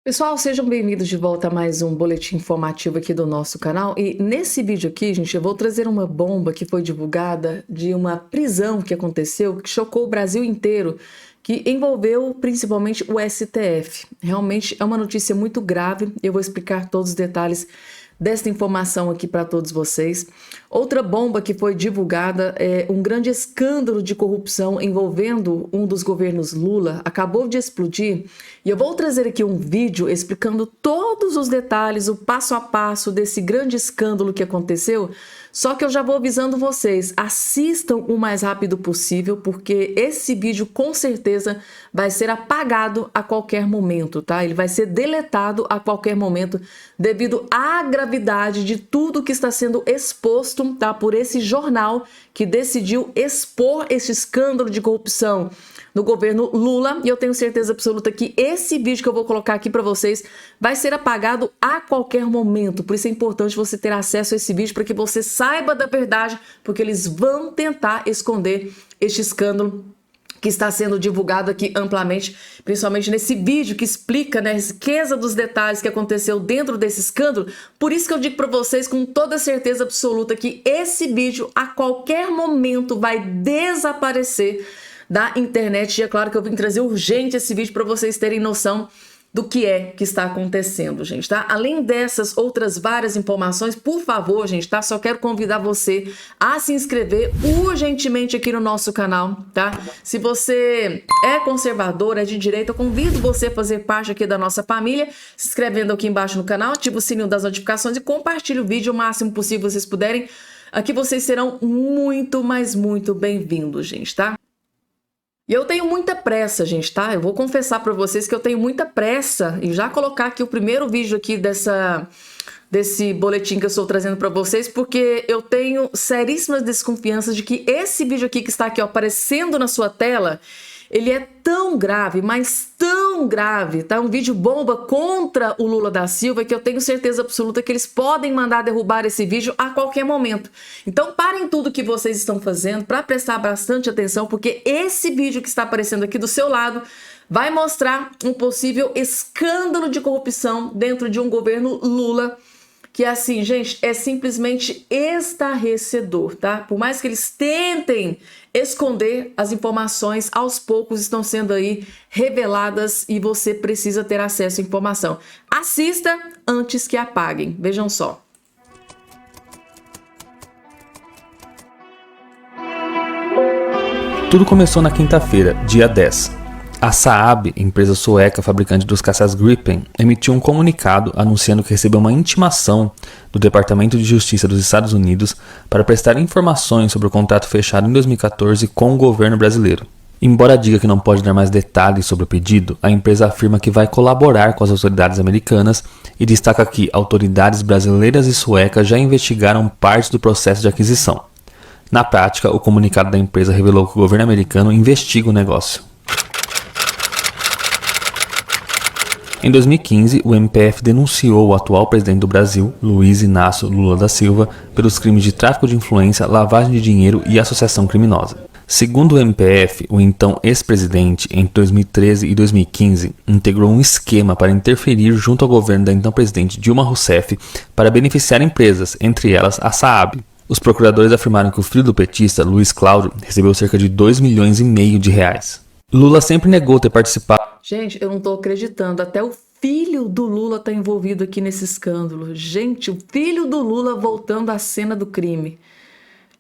Pessoal, sejam bem-vindos de volta a mais um boletim informativo aqui do nosso canal. E nesse vídeo aqui, gente, eu vou trazer uma bomba que foi divulgada de uma prisão que aconteceu, que chocou o Brasil inteiro, que envolveu principalmente o STF. Realmente é uma notícia muito grave, eu vou explicar todos os detalhes desta informação aqui para todos vocês. Outra bomba que foi divulgada é um grande escândalo de corrupção envolvendo um dos governos Lula, acabou de explodir, e eu vou trazer aqui um vídeo explicando todos os detalhes, o passo a passo desse grande escândalo que aconteceu. Só que eu já vou avisando vocês, assistam o mais rápido possível, porque esse vídeo com certeza vai ser apagado a qualquer momento, tá? Ele vai ser deletado a qualquer momento devido à gravidade de tudo que está sendo exposto, tá? Por esse jornal que decidiu expor esse escândalo de corrupção no governo Lula, e eu tenho certeza absoluta que esse vídeo que eu vou colocar aqui para vocês vai ser apagado a qualquer momento. Por isso é importante você ter acesso a esse vídeo para que você saiba da verdade, porque eles vão tentar esconder este escândalo que está sendo divulgado aqui amplamente, principalmente nesse vídeo que explica, né, a riqueza dos detalhes que aconteceu dentro desse escândalo. Por isso que eu digo para vocês com toda certeza absoluta que esse vídeo a qualquer momento vai desaparecer da internet. E é claro que eu vim trazer urgente esse vídeo para vocês terem noção do que está acontecendo, gente, tá? Além dessas outras várias informações, por favor, gente, tá? Só quero convidar você a se inscrever urgentemente aqui no nosso canal, tá? Se você é conservador, é de direita, eu convido você a fazer parte aqui da nossa família, se inscrevendo aqui embaixo no canal, ativa o sininho das notificações e compartilhe o vídeo o máximo possível vocês puderem. Aqui vocês serão muito, mas muito bem-vindos, gente, tá? E eu tenho muita pressa, gente, tá? Eu vou confessar para vocês que eu tenho muita pressa e já colocar aqui o primeiro vídeo aqui desse boletim que eu estou trazendo para vocês, porque eu tenho seríssimas desconfianças de que esse vídeo aqui que está aqui, ó, aparecendo na sua tela, ele é tão grave, mas tão grave, tá? Um vídeo bomba contra o Lula da Silva, que eu tenho certeza absoluta que eles podem mandar derrubar esse vídeo a qualquer momento. Então parem tudo que vocês estão fazendo para prestar bastante atenção, porque esse vídeo que está aparecendo aqui do seu lado vai mostrar um possível escândalo de corrupção dentro de um governo Lula, que assim, gente, é simplesmente estarrecedor, tá? Por mais que eles tentem esconder, as informações aos poucos estão sendo aí reveladas e você precisa ter acesso à informação. Assista antes que apaguem. Vejam só. Tudo começou na quinta-feira, dia 10. A Saab, empresa sueca fabricante dos caças Gripen, emitiu um comunicado anunciando que recebeu uma intimação do Departamento de Justiça dos Estados Unidos para prestar informações sobre o contrato fechado em 2014 com o governo brasileiro. Embora diga que não pode dar mais detalhes sobre o pedido, a empresa afirma que vai colaborar com as autoridades americanas e destaca que autoridades brasileiras e suecas já investigaram parte do processo de aquisição. Na prática, o comunicado da empresa revelou que o governo americano investiga o negócio. Em 2015, o MPF denunciou o atual presidente do Brasil, Luiz Inácio Lula da Silva, pelos crimes de tráfico de influência, lavagem de dinheiro e associação criminosa. Segundo o MPF, o então ex-presidente, entre 2013 e 2015, integrou um esquema para interferir junto ao governo da então presidente Dilma Rousseff para beneficiar empresas, entre elas a Saab. Os procuradores afirmaram que o filho do petista, Luiz Cláudio, recebeu cerca de 2,5 milhões de reais. Lula sempre negou ter participado. Gente, eu não tô acreditando. Até o filho do Lula tá envolvido aqui nesse escândalo. Gente, o filho do Lula voltando à cena do crime.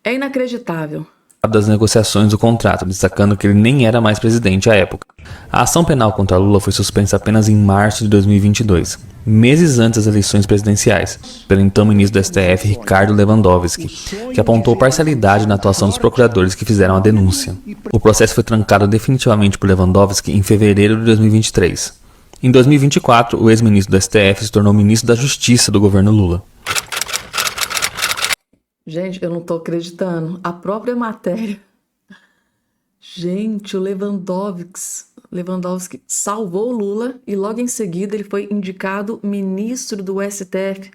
É inacreditável. Das negociações do contrato, destacando que ele nem era mais presidente à época. A ação penal contra Lula foi suspensa apenas em março de 2022, meses antes das eleições presidenciais, pelo então ministro do STF, Ricardo Lewandowski, que apontou parcialidade na atuação dos procuradores que fizeram a denúncia. O processo foi trancado definitivamente por Lewandowski em fevereiro de 2023. Em 2024, o ex-ministro do STF se tornou ministro da Justiça do governo Lula. Gente, eu não tô acreditando. A própria matéria. Gente, o Lewandowski salvou o Lula e logo em seguida ele foi indicado ministro do STF.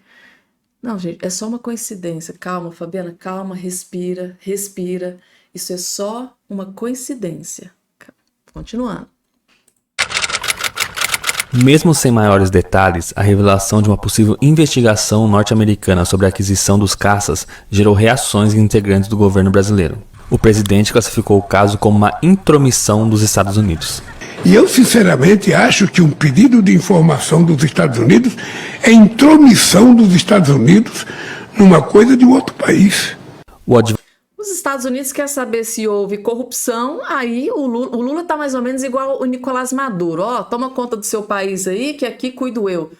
Não, gente, é só uma coincidência. Calma, Fabiana, calma, respira, respira. Isso é só uma coincidência. Continuando. Mesmo sem maiores detalhes, a revelação de uma possível investigação norte-americana sobre a aquisição dos caças gerou reações em integrantes do governo brasileiro. O presidente classificou o caso como uma intromissão dos Estados Unidos. E eu, sinceramente, acho que um pedido de informação dos Estados Unidos é intromissão dos Estados Unidos numa coisa de um outro país. Os Estados Unidos quer saber se houve corrupção, aí o Lula tá mais ou menos igual o Nicolás Maduro. Ó, toma conta do seu país aí, que aqui cuido eu.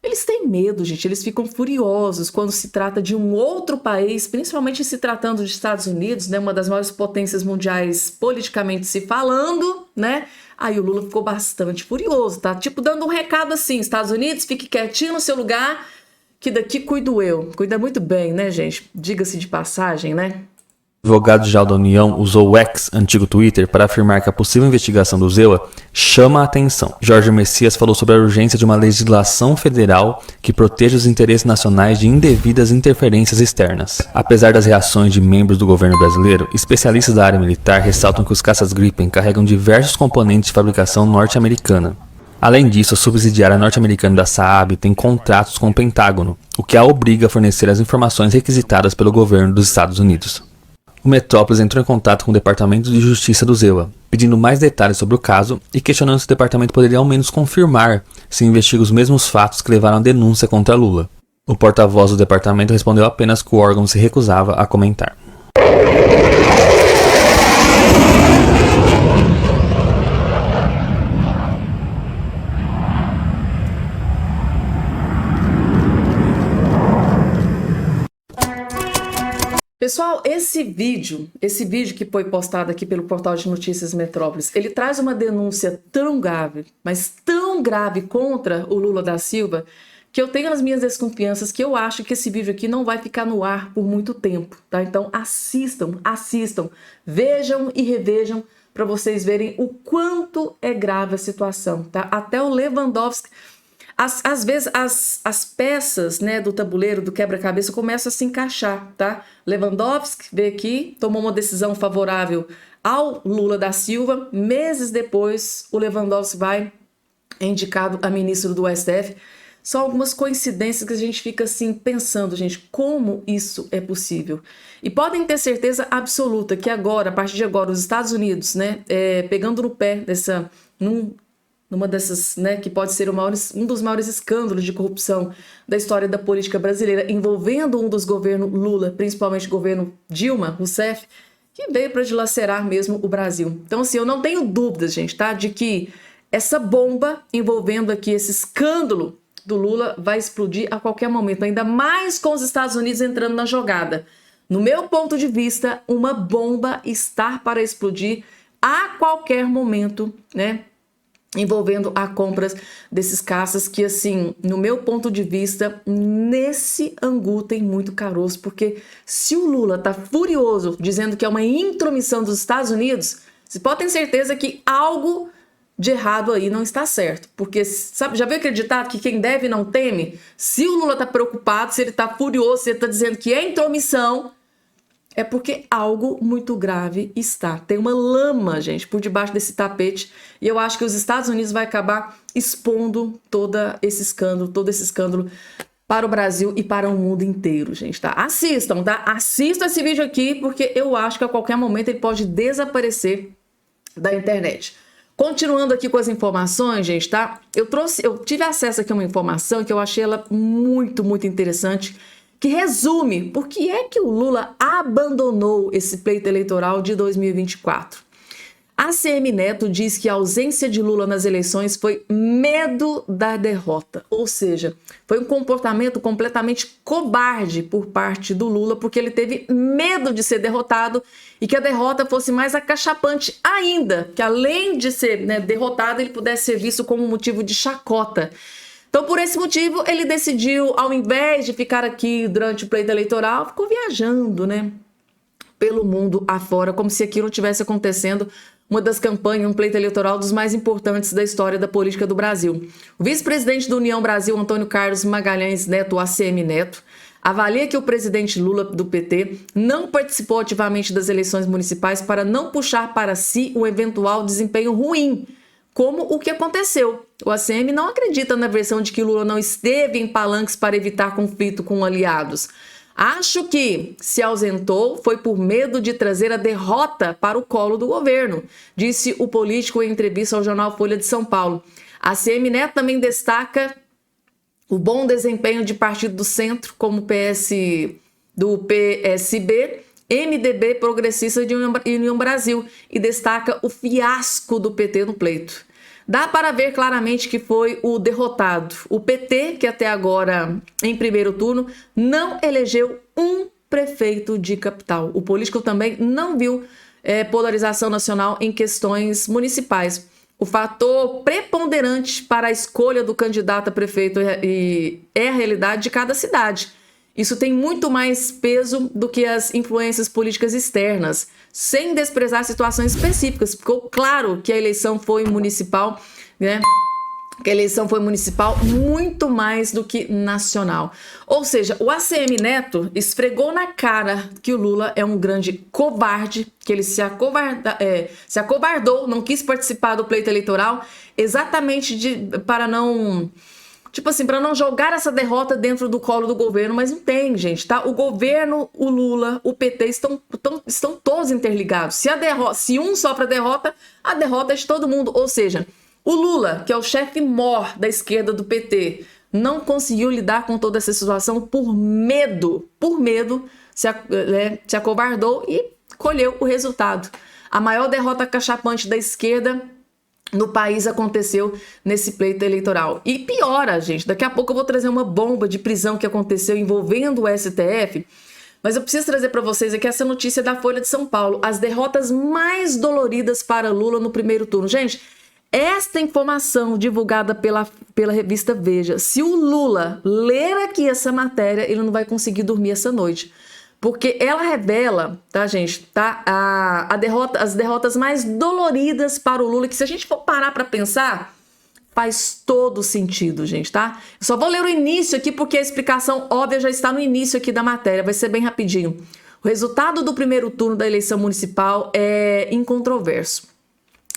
Eles têm medo, gente, eles ficam furiosos quando se trata de um outro país, principalmente se tratando dos Estados Unidos, né, uma das maiores potências mundiais politicamente se falando, né? Aí o Lula ficou bastante furioso, tá? Tipo, dando um recado assim, Estados Unidos, fique quietinho no seu lugar, que daqui cuido eu. Cuida muito bem, né, gente? Diga-se de passagem, né? O advogado-geral da União usou o X, antigo Twitter, para afirmar que a possível investigação do Zewa chama a atenção. Jorge Messias falou sobre a urgência de uma legislação federal que proteja os interesses nacionais de indevidas interferências externas. Apesar das reações de membros do governo brasileiro, especialistas da área militar ressaltam que os caças Gripen carregam diversos componentes de fabricação norte-americana. Além disso, a subsidiária norte-americana da Saab tem contratos com o Pentágono, o que a obriga a fornecer as informações requisitadas pelo governo dos Estados Unidos. O Metrópolis entrou em contato com o Departamento de Justiça do Zewa, pedindo mais detalhes sobre o caso e questionando se o departamento poderia ao menos confirmar se investiga os mesmos fatos que levaram à denúncia contra Lula. O porta-voz do departamento respondeu apenas que o órgão se recusava a comentar. Pessoal, esse vídeo que foi postado aqui pelo portal de notícias Metrópolis, ele traz uma denúncia tão grave, mas tão grave contra o Lula da Silva, que eu tenho as minhas desconfianças que eu acho que esse vídeo aqui não vai ficar no ar por muito tempo, tá? Então assistam, vejam e revejam para vocês verem o quanto é grave a situação, tá? Até o Lewandowski... Às vezes as peças, né, do tabuleiro, do quebra-cabeça começam a se encaixar, tá? Lewandowski veio aqui, tomou uma decisão favorável ao Lula da Silva. Meses depois, o Lewandowski vai indicado a ministro do STF. São algumas coincidências que a gente fica assim pensando, gente, como isso é possível? E podem ter certeza absoluta que agora, a partir de agora, os Estados Unidos, né, pegando no pé numa dessas, né, que pode ser um dos maiores escândalos de corrupção da história da política brasileira, envolvendo um dos governos Lula, principalmente o governo Dilma Rousseff, que veio para dilacerar mesmo o Brasil. Então, assim, eu não tenho dúvidas, gente, tá, de que essa bomba envolvendo aqui esse escândalo do Lula vai explodir a qualquer momento, ainda mais com os Estados Unidos entrando na jogada. No meu ponto de vista, uma bomba está para explodir a qualquer momento, né, envolvendo a compra desses caças que, assim, no meu ponto de vista, nesse angu tem muito caroço, porque se o Lula tá furioso dizendo que é uma intromissão dos Estados Unidos, você pode ter certeza que algo de errado aí não está certo, porque, sabe, já viu aquele ditado que quem deve não teme? Se o Lula tá preocupado, se ele tá furioso, se ele tá dizendo que é intromissão, é porque algo muito grave está. Tem uma lama, gente, por debaixo desse tapete. E eu acho que os Estados Unidos vai acabar expondo todo esse escândalo para o Brasil e para o mundo inteiro, gente, tá? Assistam, tá? Assistam esse vídeo aqui, porque eu acho que a qualquer momento ele pode desaparecer da internet. Continuando aqui com as informações, gente, tá? Eu tive acesso aqui a uma informação que eu achei ela muito, muito interessante, que resume por que é que o Lula abandonou esse pleito eleitoral de 2024. A ACM Neto diz que a ausência de Lula nas eleições foi medo da derrota, ou seja, foi um comportamento completamente cobarde por parte do Lula, porque ele teve medo de ser derrotado e que a derrota fosse mais acachapante ainda, que além de ser, né, derrotado, ele pudesse ser visto como motivo de chacota. Então, por esse motivo, ele decidiu, ao invés de ficar aqui durante o pleito eleitoral, ficou viajando, né, pelo mundo afora, como se aquilo estivesse acontecendo, uma das campanhas, um pleito eleitoral dos mais importantes da história da política do Brasil. O vice-presidente da União Brasil, Antônio Carlos Magalhães Neto, ACM Neto, avalia que o presidente Lula, do PT, não participou ativamente das eleições municipais para não puxar para si um eventual desempenho ruim como o que aconteceu. O ACM não acredita na versão de que Lula não esteve em palanques para evitar conflito com aliados. Acho que se ausentou foi por medo de trazer a derrota para o colo do governo, disse o político em entrevista ao jornal Folha de São Paulo. A ACM Neto também destaca o bom desempenho de partido do centro, como do PSB, MDB, Progressista de União Brasil, e destaca o fiasco do PT no pleito. Dá para ver claramente que foi o derrotado. O PT, que até agora, em primeiro turno, não elegeu um prefeito de capital. O político também não viu polarização nacional em questões municipais. O fator preponderante para a escolha do candidato a prefeito é a realidade de cada cidade. Isso tem muito mais peso do que as influências políticas externas, sem desprezar situações específicas. Ficou claro que a eleição foi municipal, né? Que a eleição foi municipal muito mais do que nacional. Ou seja, o ACM Neto esfregou na cara que o Lula é um grande covarde, que ele se acovardou, não quis participar do pleito eleitoral, exatamente para não... para não jogar essa derrota dentro do colo do governo, mas não tem, gente, tá? O governo, o Lula, o PT estão todos interligados. Se um sofre a derrota é de todo mundo. Ou seja, o Lula, que é o chefe mor da esquerda do PT, não conseguiu lidar com toda essa situação por medo, se acovardou e colheu o resultado. A maior derrota cachapante da esquerda no país aconteceu nesse pleito eleitoral. E piora, gente, daqui a pouco eu vou trazer uma bomba de prisão que aconteceu envolvendo o STF, mas eu preciso trazer para vocês aqui essa notícia da Folha de São Paulo, as derrotas mais doloridas para Lula no primeiro turno. Gente, esta informação divulgada pela revista Veja, se o Lula ler aqui essa matéria, ele não vai conseguir dormir essa noite. Porque ela revela, tá, gente, tá, as derrotas mais doloridas para o Lula, que se a gente for parar para pensar, faz todo sentido, gente, tá? Eu só vou ler o início aqui, porque a explicação óbvia já está no início aqui da matéria, vai ser bem rapidinho. O resultado do primeiro turno da eleição municipal é incontroverso.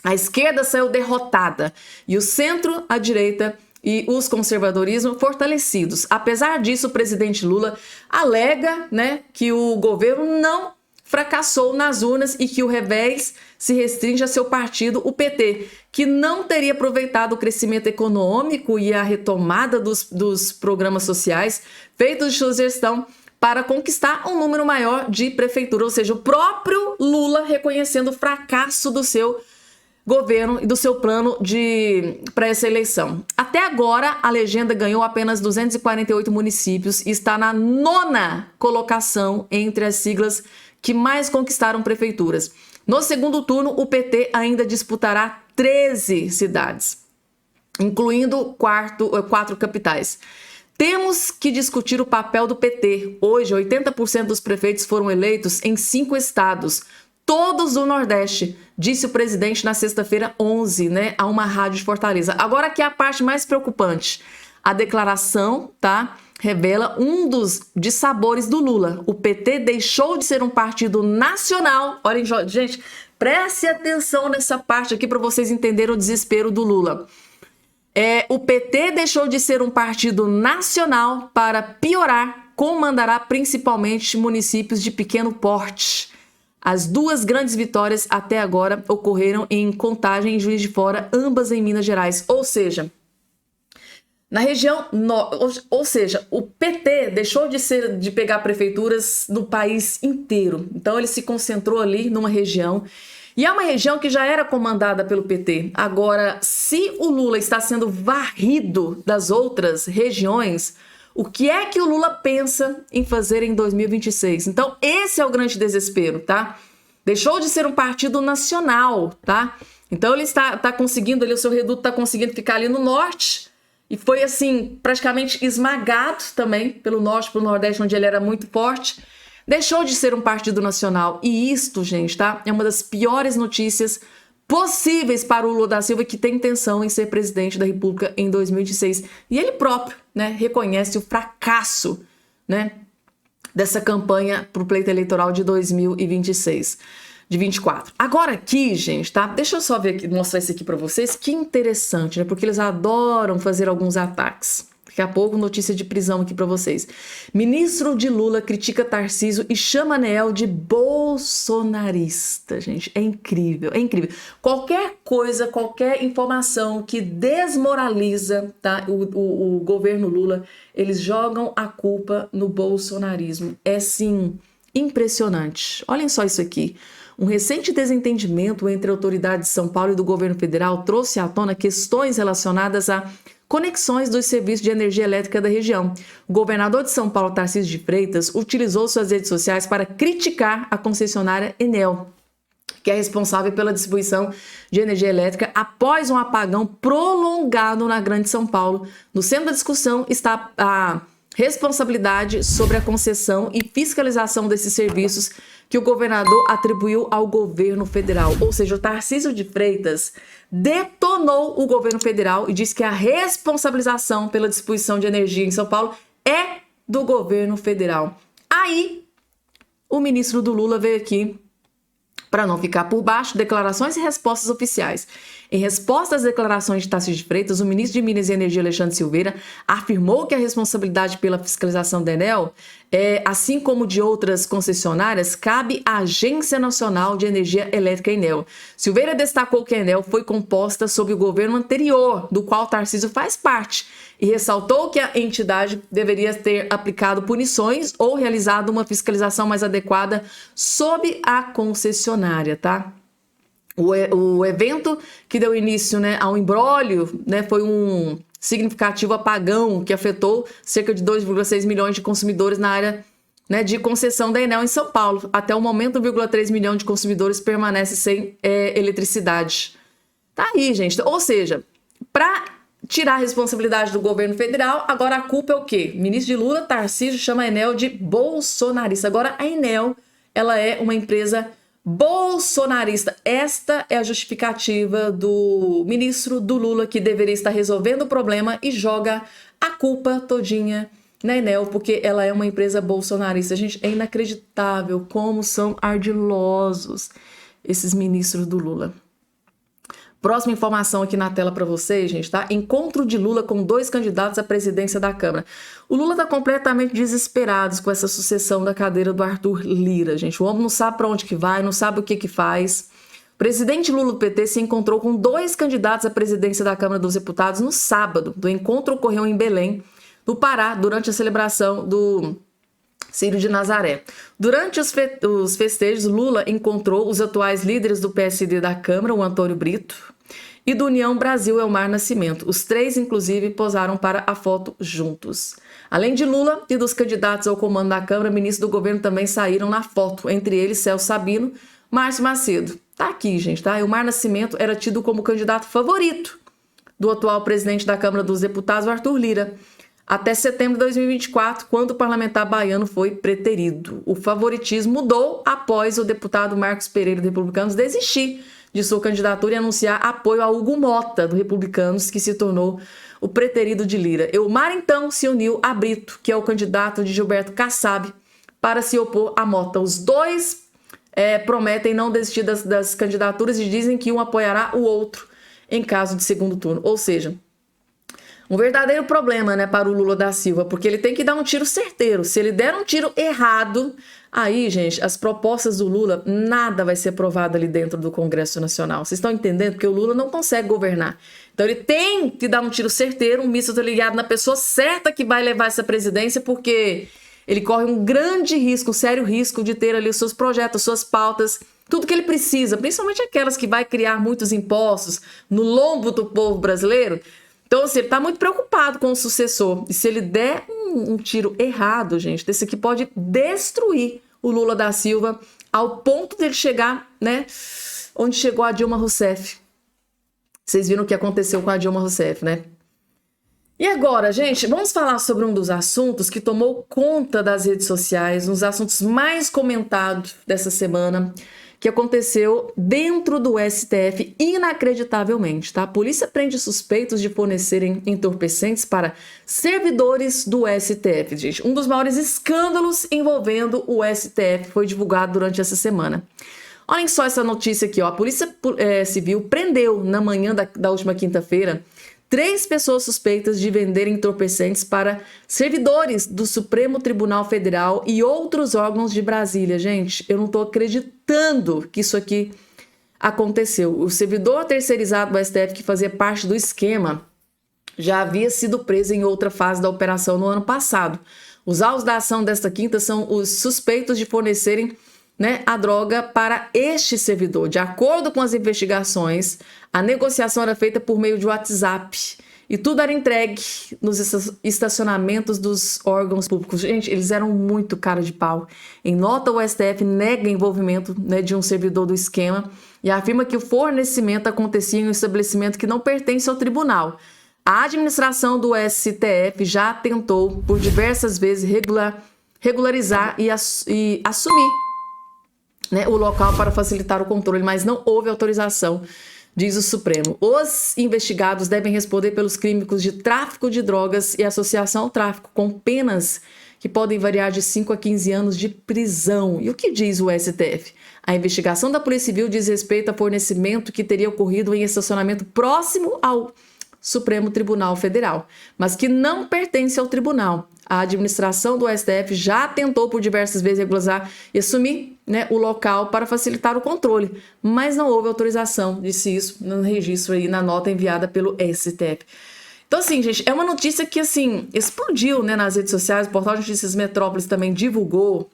A esquerda saiu derrotada e o centro, a direita e os conservadorismos fortalecidos. Apesar disso, o presidente Lula alega, né, que o governo não fracassou nas urnas e que o revés se restringe a seu partido, o PT, que não teria aproveitado o crescimento econômico e a retomada dos programas sociais feitos de sua gestão para conquistar um número maior de prefeituras. Ou seja, o próprio Lula reconhecendo o fracasso do seu governo e do seu plano para essa eleição. Até agora, a legenda ganhou apenas 248 municípios e está na 9ª colocação entre as siglas que mais conquistaram prefeituras. No segundo turno, o PT ainda disputará 13 cidades, incluindo 4 capitais. Temos que discutir o papel do PT. Hoje, 80% dos prefeitos foram eleitos em 5 estados, todos do Nordeste, disse o presidente na sexta-feira 11, né, a uma rádio de Fortaleza. Agora aqui é a parte mais preocupante. A declaração, tá, revela um dos dissabores do Lula. O PT deixou de ser um partido nacional. Olhem, gente, preste atenção nessa parte aqui para vocês entenderem o desespero do Lula. O PT deixou de ser um partido nacional para piorar, comandará principalmente municípios de pequeno porte. As 2 grandes vitórias até agora ocorreram em Contagem e Juiz de Fora, ambas em Minas Gerais. Ou seja, na região, ou seja, o PT deixou de pegar prefeituras no país inteiro. Então ele se concentrou ali numa região. E é uma região que já era comandada pelo PT. Agora, se o Lula está sendo varrido das outras regiões, o que é que o Lula pensa em fazer em 2026? Então, esse é o grande desespero, tá? Deixou de ser um partido nacional, tá? Então, ele está conseguindo ali, o seu reduto está conseguindo ficar ali no norte e foi, assim, praticamente esmagado também pelo norte, pelo nordeste, onde ele era muito forte. Deixou de ser um partido nacional. E isto, gente, tá? É uma das piores notícias possíveis para o Lula da Silva, que tem intenção em ser presidente da República em 2026. E ele próprio, né, reconhece o fracasso, né, dessa campanha para o pleito eleitoral de 2026. de 24. Agora aqui, gente, tá? Deixa eu só ver aqui, mostrar isso aqui pra vocês. Que interessante, né? Porque eles adoram fazer alguns ataques. Daqui a pouco, notícia de prisão aqui pra vocês. Ministro de Lula critica Tarcísio e chama Neel de bolsonarista, gente. É incrível, é incrível. Qualquer coisa, qualquer informação que desmoraliza, tá, o governo Lula, eles jogam a culpa no bolsonarismo. É, sim, impressionante. Olhem só isso aqui. Um recente desentendimento entre a autoridade de São Paulo e do governo federal trouxe à tona questões relacionadas a conexões dos serviços de energia elétrica da região. O governador de São Paulo, Tarcísio de Freitas, utilizou suas redes sociais para criticar a concessionária Enel, que é responsável pela distribuição de energia elétrica após um apagão prolongado na Grande São Paulo. No centro da discussão está a responsabilidade sobre a concessão e fiscalização desses serviços que o governador atribuiu ao governo federal. Ou seja, o Tarcísio de Freitas detonou o governo federal e disse que a responsabilização pela distribuição de energia em São Paulo é do governo federal. Aí, o ministro do Lula veio aqui, para não ficar por baixo, declarações e respostas oficiais. Em resposta às declarações de Tarcísio de Freitas, o ministro de Minas e Energia, Alexandre Silveira, afirmou que a responsabilidade pela fiscalização da Enel, assim como de outras concessionárias, cabe à Agência Nacional de Energia Elétrica, Enel. Silveira destacou que a Enel foi composta sob o governo anterior, do qual Tarcísio faz parte, e ressaltou que a entidade deveria ter aplicado punições ou realizado uma fiscalização mais adequada sob a concessionária, tá? O evento que deu início, né, ao imbróglio, né, foi um significativo apagão que afetou cerca de 2,6 milhões de consumidores na área, né, de concessão da Enel em São Paulo. Até o momento, 1,3 milhão de consumidores permanecem sem eletricidade. Tá aí, gente. Ou seja, para tirar a responsabilidade do governo federal, agora a culpa é o quê? O ministro de Lula, Tarcísio, chama a Enel de bolsonarista. Agora a Enel, ela é uma empresa bolsonarista. Esta é a justificativa do ministro do Lula, que deveria estar resolvendo o problema e joga a culpa todinha na Enel, porque ela é uma empresa bolsonarista. Gente, é inacreditável como são ardilosos esses ministros do Lula. Próxima informação aqui na tela para vocês, gente, tá? Encontro de Lula com 2 candidatos à presidência da Câmara. O Lula tá completamente desesperado com essa sucessão da cadeira do Arthur Lira, gente. O homem não sabe para onde que vai, não sabe o que faz. O presidente Lula do PT se encontrou com 2 candidatos à presidência da Câmara dos Deputados no sábado. O encontro ocorreu em Belém, no Pará, durante a celebração do Círio de Nazaré. Durante os festejos, Lula encontrou os atuais líderes do PSD da Câmara, o Antônio Brito, e do União Brasil, Elmar Nascimento. Os 3, inclusive, posaram para a foto juntos. Além de Lula e dos candidatos ao comando da Câmara, ministros do governo também saíram na foto, entre eles Celso Sabino, Márcio Macedo. Tá aqui, gente, tá? Elmar Nascimento era tido como candidato favorito do atual presidente da Câmara dos Deputados, Arthur Lira, até setembro de 2024, quando o parlamentar baiano foi preterido. O favoritismo mudou após o deputado Marcos Pereira, do Republicanos, desistir de sua candidatura e anunciar apoio a Hugo Mota, do Republicanos, que se tornou o preterido de Lira. Elmar, então, se uniu a Brito, que é o candidato de Gilberto Kassab, para se opor a Mota. Os 2 prometem não desistir das candidaturas e dizem que um apoiará o outro em caso de segundo turno. Ou seja, um verdadeiro problema, né, para o Lula da Silva, porque ele tem que dar um tiro certeiro. Se ele der um tiro errado, aí, gente, as propostas do Lula, nada vai ser aprovado ali dentro do Congresso Nacional. Vocês estão entendendo? Porque o Lula não consegue governar. Então ele tem que dar um tiro certeiro, um míssil ligado na pessoa certa que vai levar essa presidência, porque ele corre um grande risco, um sério risco de ter ali os seus projetos, suas pautas, tudo que ele precisa, principalmente aquelas que vai criar muitos impostos no lombo do povo brasileiro. Então, assim, ele está muito preocupado com o sucessor. E se ele der um tiro errado, gente, desse aqui pode destruir o Lula da Silva ao ponto dele chegar, né, onde chegou a Dilma Rousseff. Vocês viram o que aconteceu com a Dilma Rousseff, né? E agora, gente, vamos falar sobre um dos assuntos que tomou conta das redes sociais, um dos assuntos mais comentados dessa semana, que aconteceu dentro do STF inacreditavelmente, tá? A polícia prende suspeitos de fornecerem entorpecentes para servidores do STF, gente. Um dos maiores escândalos envolvendo o STF foi divulgado durante essa semana. Olhem só essa notícia aqui, ó. A Polícia Civil prendeu na manhã da última quinta-feira 3 pessoas suspeitas de venderem entorpecentes para servidores do Supremo Tribunal Federal e outros órgãos de Brasília. Gente, eu não tô acreditando que isso aqui aconteceu. O servidor terceirizado do STF que fazia parte do esquema já havia sido preso em outra fase da operação no ano passado. Os alvos da ação desta quinta são os suspeitos de fornecerem, né, a droga para este servidor. De acordo com as investigações, a negociação era feita por meio de WhatsApp e tudo era entregue nos estacionamentos dos órgãos públicos. Gente, eles eram muito cara de pau. Em nota, o STF nega envolvimento, né, de um servidor do esquema e afirma que o fornecimento acontecia em um estabelecimento que não pertence ao tribunal. A administração do STF já tentou por diversas vezes regularizar e assumir, né, o local para facilitar o controle, mas não houve autorização, diz o Supremo. Os investigados devem responder pelos crimes de tráfico de drogas e associação ao tráfico, com penas que podem variar de 5 a 15 anos de prisão. E o que diz o STF? A investigação da Polícia Civil diz respeito a fornecimento que teria ocorrido em estacionamento próximo ao Supremo Tribunal Federal, mas que não pertence ao tribunal. A administração do STF já tentou por diversas vezes regularizar e assumir, né, o local para facilitar o controle, mas não houve autorização, disse isso no registro aí, na nota enviada pelo STF. Então, assim, gente, é uma notícia que, assim, explodiu, né, nas redes sociais. O Portal de Notícias Metrópolis também divulgou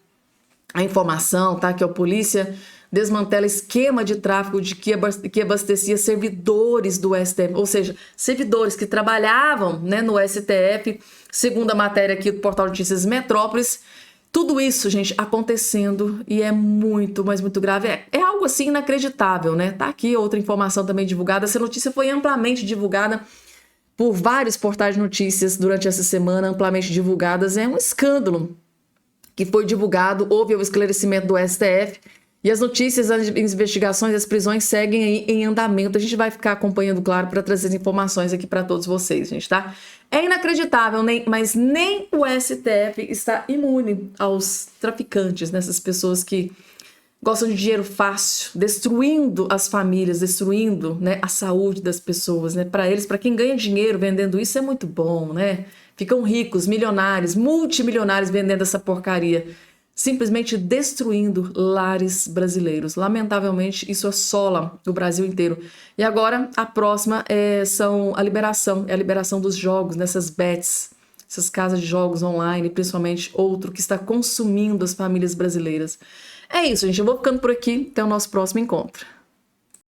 a informação, tá, que a polícia desmantela esquema de tráfico de que abastecia servidores do STF, ou seja, servidores que trabalhavam, né, no STF, segundo a matéria aqui do Portal de Notícias Metrópolis. Tudo isso, gente, acontecendo e é muito, mas muito grave. É algo assim inacreditável, né? Tá aqui outra informação também divulgada. Essa notícia foi amplamente divulgada por vários portais de notícias durante essa semana, amplamente divulgadas. É um escândalo que foi divulgado, houve o esclarecimento do STF. E as notícias, as investigações, as prisões seguem aí em andamento. A gente vai ficar acompanhando, claro, para trazer as informações aqui para todos vocês, gente, tá? É inacreditável, mas nem o STF está imune aos traficantes, nessas pessoas que gostam de dinheiro fácil, destruindo as famílias, destruindo, né, a saúde das pessoas, né? Para eles, para quem ganha dinheiro vendendo isso é muito bom, né? Ficam ricos, milionários, multimilionários vendendo essa porcaria, simplesmente destruindo lares brasileiros. Lamentavelmente, isso assola o Brasil inteiro. E agora, a próxima é a liberação dos jogos, nessas bets, essas casas de jogos online, principalmente outro que está consumindo as famílias brasileiras. É isso, gente. Eu vou ficando por aqui. Até o nosso próximo encontro.